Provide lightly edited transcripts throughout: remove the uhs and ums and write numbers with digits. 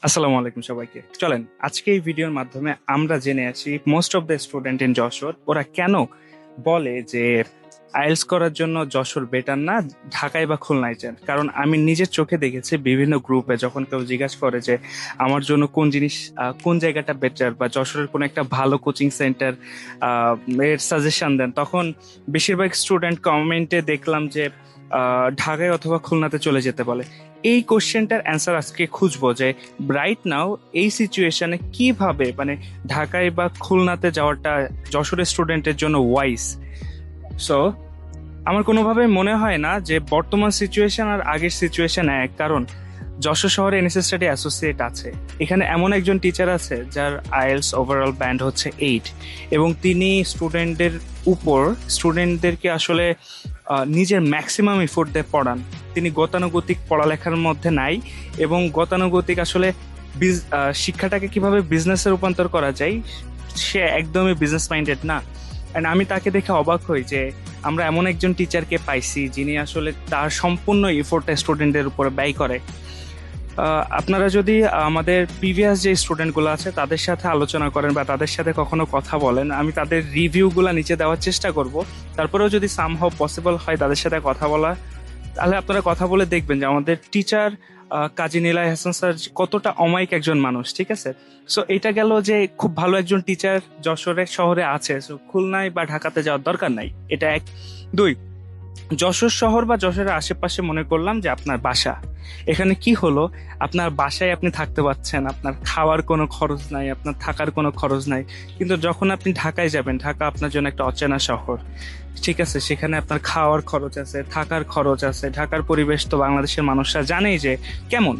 আসসালামু আলাইকুম সবাইকে। চলেন আজকে এই ভিডিওর মাধ্যমে আমরা জেনে আছি most of the student in Jessore ওরা কেন বলে যে আইএলটিএস করার জন্য যশোর বেটার না, ঢাকায় বা খুলনায় যান। কারণ আমি নিজের চোখে দেখেছি বিভিন্ন গ্রুপে যখন কেউ জিজ্ঞাসা করে যে আমার জন্য কোন জিনিস কোন জায়গাটা বেটার বা যশোরের কোনো একটা ভালো কোচিং সেন্টার এর সাজেশন দেন, তখন বেশিরভাগ স্টুডেন্ট কমেন্টে দেখলাম যে ঢাকায় অথবা খুলনাতে চলে যেতে বলে। এই কোশ্চেনটার অ্যান্সার আজকে খুঁজবো যে রাইট নাও এই সিচুয়েশনে কিভাবে মানে ঢাকায় বা খুলনাতে যাওয়াটা যশোরের স্টুডেন্টের জন্য ওয়াইজ। সো আমার কোনোভাবে মনে হয় না যে বর্তমান সিচুয়েশন আর আগের সিচুয়েশন এক, কারণ যশোর শহরে এনএসএস স্টাডি অ্যাসোসিয়েট আছে। এখানে এমন একজন টিচার আছে যার আইএলটিএস ওভারঅল ব্যান্ড হচ্ছে 8, এবং তিনি স্টুডেন্টদেরকে আসলে নিজের ম্যাক্সিমাম এফোর্ট দিয়ে পড়ান। তিনি গতানুগতিক পড়ালেখার মধ্যে নাই, এবং গতানুগতিক আসলে শিক্ষাটাকে কিভাবে বিজনেসে রূপান্তর করা যায় সে একদমই বিজনেস মাইন্ডেড না। অ্যান্ড আমি তাকে দেখে অবাক হই যে আমরা এমন একজন টিচারকে পাইছি যিনি আসলে তার সম্পূর্ণ এফোর্টটা স্টুডেন্টদের উপরে ব্যয় করে। আপনারা যদি আমাদের প্রিভিয়াস যে স্টুডেন্টগুলো আছে তাদের সাথে আলোচনা করেন বা তাদের সাথে কখনো কথা বলেন, আমি তাদের রিভিউগুলো নিচে দেওয়ার চেষ্টা করব। তারপরেও যদি সামহাও পসিবল হয় তাদের সাথে কথা বলা, তাহলে আপনারা কথা বলে দেখবেন যে আমাদের টিচার কাজী নিলয় হাসান স্যার কতটা অমায়িক একজন মানুষ। ঠিক আছে, সো এটা গেল যে খুব ভালো একজন টিচার যশোরের শহরে আছে, সো খুলনায় বা ঢাকাতে যাওয়ার দরকার নাই, এটা এক। দুই, যশোর শহর বা যশোরের আশেপাশে মনে করলাম যে আপনার বাসা, এখানে কি হলো, আপনার বাসায় আপনি থাকতে পারছেন, আপনার খাওয়ার কোনো খরচ নাই, আপনার থাকার কোনো খরচ নাই। কিন্তু যখন আপনি ঢাকায় যাবেন, ঢাকা আপনার জন্য একটা অচেনা শহর। ঠিক আছে, সেখানে আপনার খাওয়ার খরচ আছে, থাকার খরচ আছে, ঢাকার পরিবেশ তো বাংলাদেশের মানুষরা জানেই যে কেমন।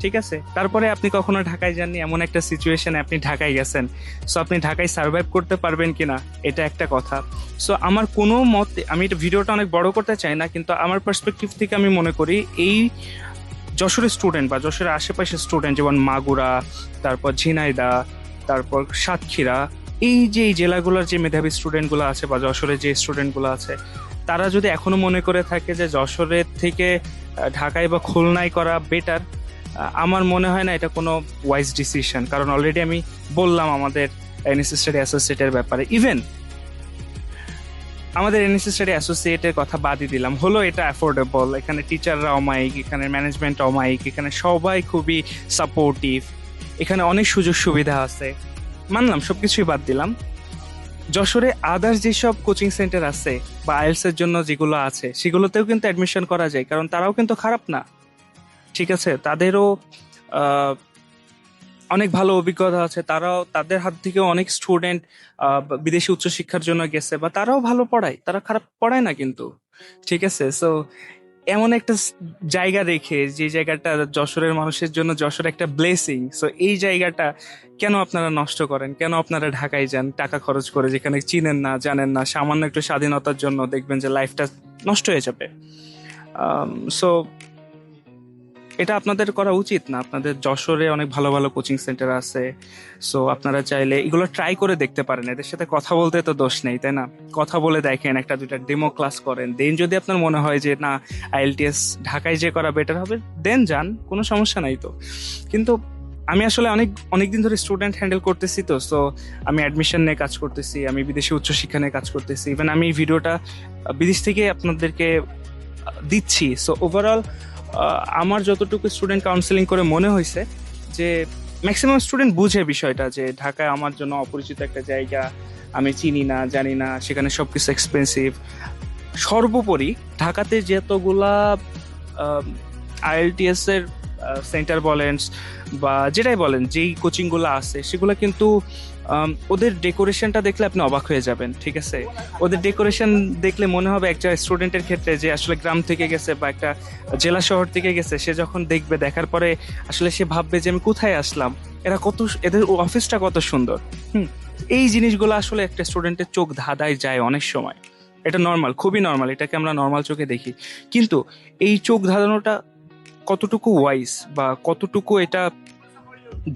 ঠিক আছে, তারপরে আপনি কখনো ঢাকায় যাননি, এমন একটা সিচুয়েশনে আপনি ঢাকায় গেছেন, সো আপনি ঢাকায় সার্ভাইভ করতে পারবেন কিনা এটা একটা কথা। সো আমার কোনো মতে, আমি এটা ভিডিওটা অনেক বড় করতে চাই না, কিন্তু আমার পার্সপেক্টিভ থেকে আমি মনে করি এই যশোরের স্টুডেন্ট বা যশোরের আশেপাশের স্টুডেন্ট যেমন মাগুরা, তারপর ঝিনাইদহ, তারপর সাতক্ষীরা, এই জেলাগুলোর যে মেধাবী স্টুডেন্টগুলো আছে বা যশোরের যে স্টুডেন্টগুলো আছে, তারা যদি এখনো মনে করে থাকে যে যশোরের থেকে ঢাকায় বা খুলনায় করা বেটার, আমার মনে হয় না এটা কোনো ওয়াইজ ডিসিশন। কারণ অলরেডি আমি বললাম আমাদের এনএসএস স্টাডি অ্যাসোসিয়েটের ব্যাপারে। ইভেন আমাদের এনএসএস স্টাডি অ্যাসোসিয়েটের কথা বাদই দিলাম, হলো এটা অ্যাফোর্ডেবল, এখানে টিচাররা অমায়িক, এখানে ম্যানেজমেন্ট অমায়িক, এখানে সবাই খুবই সাপোর্টিভ, এখানে অনেক সুযোগ সুবিধা আছে, মানলাম, সবকিছুই বাদ দিলাম। যশোরে আদার্স যেসব কোচিং সেন্টার আছে বা আইএলটিএস এর জন্য যেগুলো আছে সেগুলোতেও কিন্তু অ্যাডমিশন করা যায়, কারণ তারাও কিন্তু খারাপ না। ঠিক আছে, তাদেরও অনেক ভালো অভিজ্ঞতা আছে, তারাও তাদের হাত থেকে অনেক স্টুডেন্ট বিদেশি উচ্চশিক্ষার জন্য গেছে বা তারাও ভালো পড়ায়, তারা খারাপ পড়ায় না কিন্তু। ঠিক আছে, সো এমন একটা জায়গা রেখে, যে জায়গাটা যশোরের মানুষের জন্য যশোর একটা ব্লেসিং, সো এই জায়গাটা কেন আপনারা নষ্ট করেন, কেন আপনারা ঢাকায় যান টাকা খরচ করে, যেখানে চিনেন না জানেন না, সামান্য একটু স্বাধীনতার জন্য দেখবেন যে লাইফটা নষ্ট হয়ে যাবে। সো এটা আপনাদের করা উচিত না। আপনাদের যশোরে অনেক ভালো ভালো কোচিং সেন্টার আছে, সো আপনারা চাইলে এগুলো ট্রাই করে দেখতে পারেন। এদের সাথে কথা বলতে তো দোষ নেই, তাই না? কথা বলে দেখেন, একটা দুইটা ডেমো ক্লাস করেন, দেন যদি আপনার মনে হয় যে না আইএলটিএস ঢাকায় যে করা বেটার হবে, দেন যান, কোনো সমস্যা নাই তো। কিন্তু আমি আসলে অনেক অনেক দিন ধরে স্টুডেন্ট হ্যান্ডেল করতেছি, তো সো আমি অ্যাডমিশন নিয়ে কাজ করতেছি, আমি বিদেশি উচ্চশিক্ষা নিয়ে কাজ করতেছি, ইভেন আমি এই ভিডিওটা বিদেশ থেকে আপনাদেরকে দিচ্ছি। সো ওভারঅল আমার যতটুকু স্টুডেন্ট কাউন্সেলিং করে মনে হয়েছে যে ম্যাক্সিমাম স্টুডেন্ট বুঝে বিষয়টা যে ঢাকায় আমার জন্য অপরিচিত একটা জায়গা, আমি চিনি না জানি না, সেখানে সবকিছু এক্সপেন্সিভ। সর্বোপরি ঢাকাতে যতগুলা আইএলটিএস এর সেন্টার বলেন বা যেটাই বলেন, যেই কোচিংগুলো আছে সেগুলো কিন্তু ওদের ডেকোরেশনটা দেখলে আপনি অবাক হয়ে যাবেন। ঠিক আছে, ওদের ডেকোরেশন দেখলে মনে হবে একটা স্টুডেন্টের ক্ষেত্রে যে আসলে গ্রাম থেকে গেছে বা একটা জেলা শহর থেকে গেছে, সে যখন দেখবে, দেখার পরে আসলে সে ভাববে যে আমি কোথায় আসলাম, এদের অফিসটা কত সুন্দর। হুম, এই জিনিসগুলো আসলে একটা স্টুডেন্টের চোখ ধাঁধায় যায় অনেক সময়। এটা নর্মাল, খুবই নর্মাল, এটাকে আমরা নর্মাল চোখে দেখি। কিন্তু এই চোখ ধাঁধানোটা কতটুকু ওয়াইজ বা কতটুকু এটা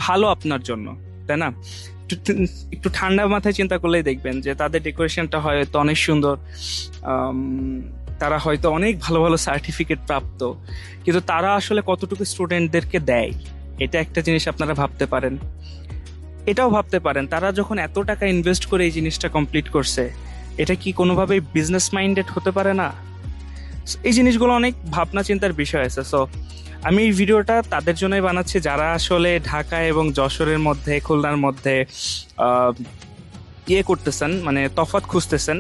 ভালো আপনার জন্য, তাই না? একটু ঠান্ডা মাথায় চিন্তা করলেই দেখবেন যে তাদের ডেকোরেশনটা হয়তো অনেক সুন্দর, আম, তারা হয়তো অনেক ভালো ভালো সার্টিফিকেট প্রাপ্ত, কিন্তু তারা আসলে কতটুকু স্টুডেন্টদেরকে দেয়, এটা একটা জিনিস আপনারা ভাবতে পারেন। এটাও ভাবতে পারেন তারা যখন এত টাকা ইনভেস্ট করে এই জিনিসটা কমপ্লিট করছে, এটা কি কোনোভাবেই বিজনেস মাইন্ডেড হতে পারে না? এই জিনিসগুলো অনেক ভাবনা চিন্তার বিষয় আছে। সো আমি এই ভিডিওটা তাদের জন্যই বানাচ্ছি যারা আসলে ঢাকা এবং যশোরের মধ্যে, খুলনার মধ্যে আহ, ইয়ে করতেছেন, মানে তফাৎ খুঁজতেছেন।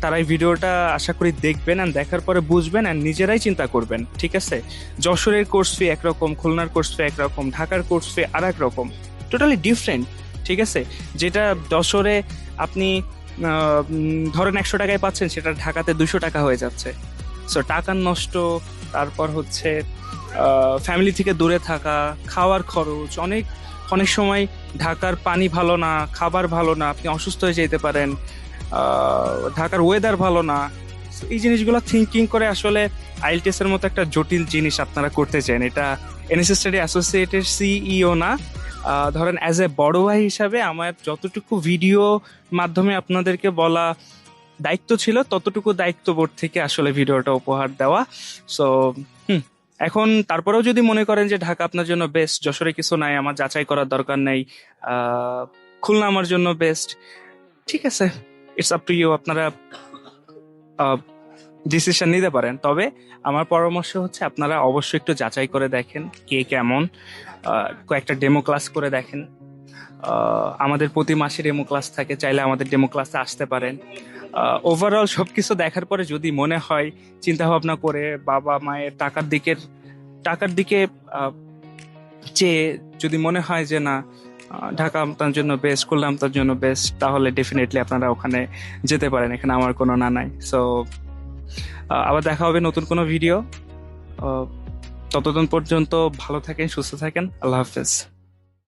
তারা এই ভিডিওটা আশা করি দেখবেন, অ্যান্ড দেখার পরে বুঝবেন অ্যান্ড নিজেরাই চিন্তা করবেন। ঠিক আছে, যশোরের কোর্স ফি একরকম, খুলনার কোর্স ফি একরকম, ঢাকার কোর্স ফি আর এক রকম, টোটালি ডিফারেন্ট। ঠিক আছে, যেটা যশোরে আপনি ধরেন 100 টাকায় পাচ্ছেন, সেটা ঢাকাতে 200 টাকা হয়ে যাচ্ছে। সো টাকার নষ্ট, তারপর হচ্ছে ফ্যামিলি থেকে দূরে থাকা, খাওয়ার খরচ, অনেক অনেক সময় ঢাকার পানি ভালো না, খাবার ভালো না, আপনি অসুস্থ হয়ে যেতে পারেন, ঢাকার ওয়েদার ভালো না। So, এই জিনিসগুলো থিঙ্কিং করে আসলে আইএলটিএস এর মতো একটা জটিল জিনিস আপনারা করতে চান। এটা এনএসএস স্টাডি অ্যাসোসিয়েটের সিইও না, ধরেন অ্যাজ এ বড় ভাই হিসাবে আমার যতটুকু ভিডিও মাধ্যমে আপনাদেরকে বলা দায়িত্ব ছিল, ততটুকু দায়িত্ববোধ থেকে আসলে ভিডিওটা উপহার দেওয়া। সো এখন তারপরেও যদি মনে করেন যে ঢাকা আপনার জন্য বেস্ট, যশোরে কিছু নাই, আমার যাচাই করার দরকার নেই, খুলনা আমার জন্য বেস্ট, ঠিক আছে, ইটস আপ টু ইউ, আপনারা ডিসিশন নিতে পারেন। তবে আমার পরামর্শ হচ্ছে আপনারা অবশ্যই একটু যাচাই করে দেখেন কে কেমন, কয়েকটা ডেমো ক্লাস করে দেখেন। আমাদের প্রতি মাসে ডেমো ক্লাস থাকে, চাইলে আমাদের ডেমো ক্লাসে আসতে পারেন। ওভারঅল সবকিছু দেখার পরে যদি মনে হয়, চিন্তা ভাবনা করে বাবা মায়ের টাকার দিকে চেয়ে যদি মনে হয় যে না, ঢাকা আপনার জন্য বেস্ট, খুলনা আপনার জন্য বেস্ট, তাহলে ডেফিনেটলি আপনারা ওখানে যেতে পারেন, এখানে আমার কোনো না নাই। সো আবার দেখা হবে নতুন কোনো ভিডিও। ততদিন পর্যন্ত ভালো থাকেন, সুস্থ থাকেন, আল্লাহ হাফেজ।